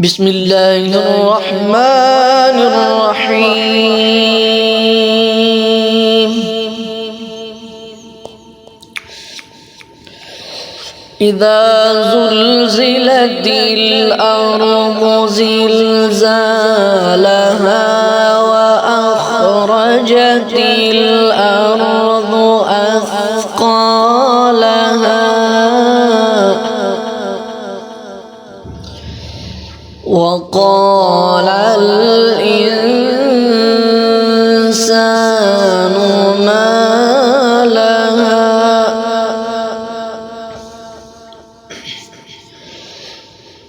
بسم الله الرحمن الرحيم. إذا زلزلت الأرض زلزالها وأخرجت الأرض أثقالها وقال الإنسان ما لها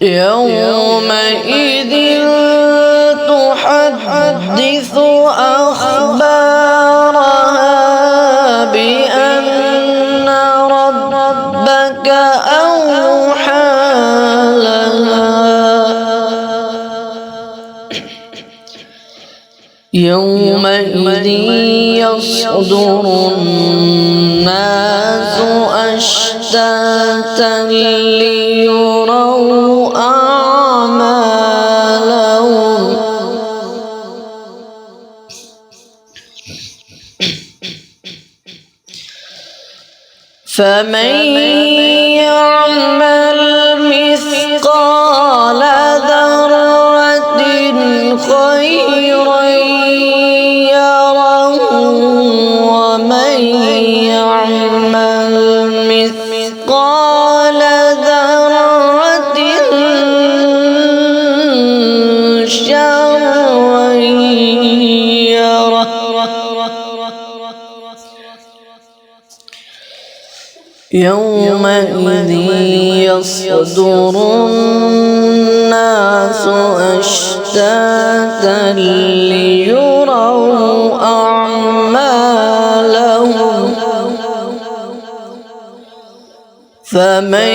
يومئذ تحدث أخبارها بأن ربك أوحى لها يومئذ يصدر الناس أشتاتا ليروا أعمالهم فمن يعمل مثقال ذرة خيرا يره ومن يعمل مثقال ذرة شرا يره يومئذ يصدر الناس أشتاتا ليروا أعمالهم فمن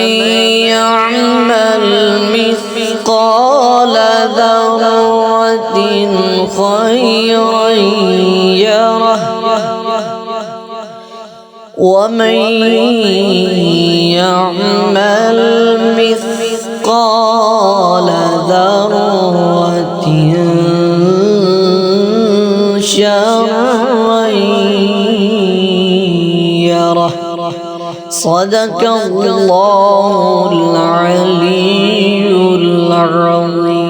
يعمل مثقال ذرة خيرا يره ومن يعمل مثقال ذرة شرا يره صدق الله العلي العظيم.